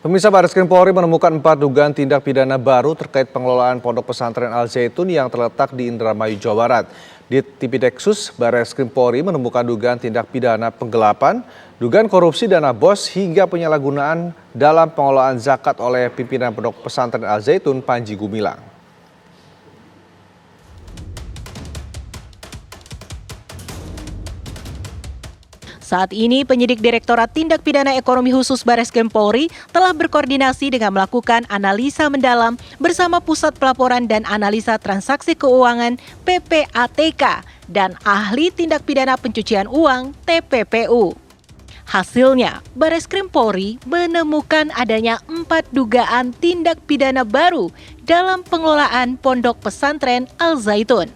Pemirsa, Barreskrim Polri menemukan 4 dugaan tindak pidana baru terkait pengelolaan Pondok Pesantren Al Zaitun yang terletak di Indramayu, Jawa Barat. Di Tipideksus, Barreskrim Polri menemukan dugaan tindak pidana penggelapan, dugaan korupsi dana BOS hingga penyalahgunaan dalam pengelolaan zakat oleh pimpinan Pondok Pesantren Al Zaitun Panji Gumilang. Saat ini, penyidik Direktorat Tindak Pidana Ekonomi Khusus Barreskrim Polri telah berkoordinasi dengan melakukan analisa mendalam bersama Pusat Pelaporan dan Analisa Transaksi Keuangan (PPATK) dan Ahli Tindak Pidana Pencucian Uang (TPPU). Hasilnya, Barreskrim Polri menemukan adanya 4 dugaan tindak pidana baru dalam pengelolaan Pondok Pesantren Al Zaitun.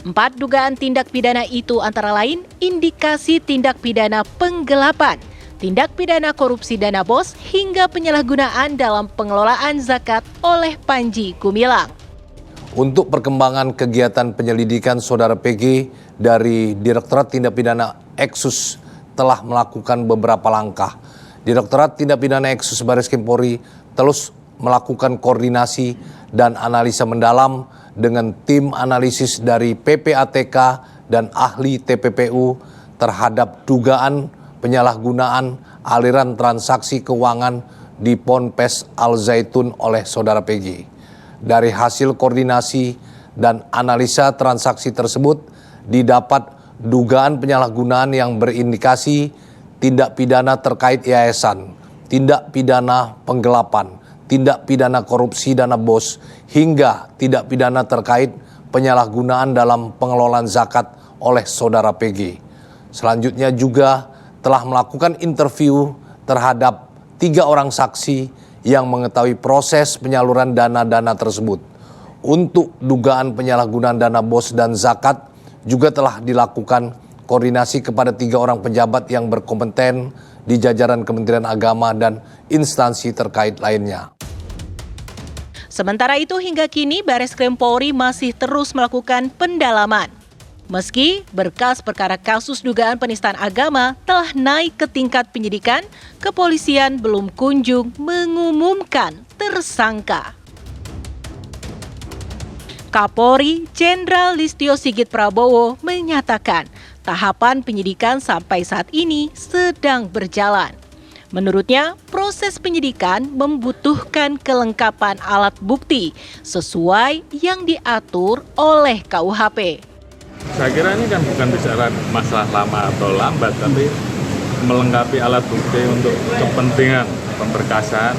4 dugaan tindak pidana itu antara lain indikasi tindak pidana penggelapan, tindak pidana korupsi dana BOS, hingga penyalahgunaan dalam pengelolaan zakat oleh Panji Gumilang. Untuk perkembangan kegiatan penyelidikan Saudara PG dari Direktorat Tindak Pidana Eksus telah melakukan beberapa langkah. Direktorat Tindak Pidana Eksus Barreskrim Polri terus melakukan koordinasi dan analisa mendalam dengan tim analisis dari PPATK dan ahli TPPU terhadap dugaan penyalahgunaan aliran transaksi keuangan di Ponpes Al Zaitun oleh Saudara PG. Dari hasil koordinasi dan analisa transaksi tersebut didapat dugaan penyalahgunaan yang berindikasi tindak pidana terkait yayasan, tindak pidana penggelapan, tindak pidana korupsi dana BOS, hingga tindak pidana terkait penyalahgunaan dalam pengelolaan zakat oleh Saudara PG. Selanjutnya juga telah melakukan interview terhadap 3 orang saksi yang mengetahui proses penyaluran dana-dana tersebut. Untuk dugaan penyalahgunaan dana BOS dan zakat juga telah dilakukan koordinasi kepada 3 orang pejabat yang berkompeten di jajaran Kementerian Agama dan instansi terkait lainnya. Sementara itu, hingga kini Barreskrim Polri masih terus melakukan pendalaman. Meski berkas perkara kasus dugaan penistaan agama telah naik ke tingkat penyidikan, kepolisian belum kunjung mengumumkan tersangka. Kapolri Jenderal Listio Sigit Prabowo menyatakan tahapan penyidikan sampai saat ini sedang berjalan. Menurutnya, proses penyidikan membutuhkan kelengkapan alat bukti sesuai yang diatur oleh KUHP. Saya kira ini kan bukan bicara masalah lama atau lambat, tapi melengkapi alat bukti untuk kepentingan pemberkasan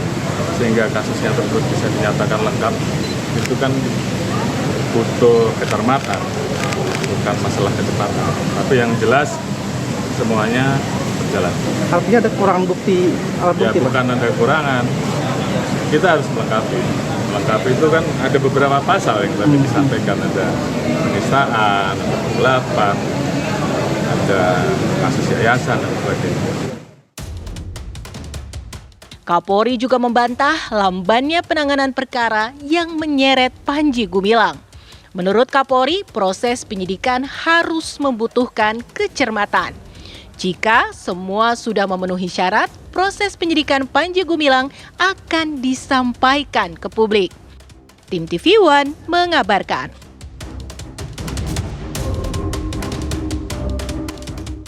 sehingga kasusnya tersebut bisa dinyatakan lengkap. Itu kan butuh kecermatan, bukan masalah kecepatan. Tapi yang jelas semuanya berjalan. Artinya ada kurang bukti alat bukti, ya, bukan ada kekurangan. Kita harus melengkapi. Melengkapi itu kan ada beberapa pasal yang tadi disampaikan, ada penistaan, ada penggelapan, ada kasus yayasan dan sebagainya. Kapolri juga membantah lambannya penanganan perkara yang menyeret Panji Gumilang. Menurut Kapolri, proses penyidikan harus membutuhkan kecermatan. Jika semua sudah memenuhi syarat, proses penyidikan Panji Gumilang akan disampaikan ke publik. Tim TV One mengabarkan.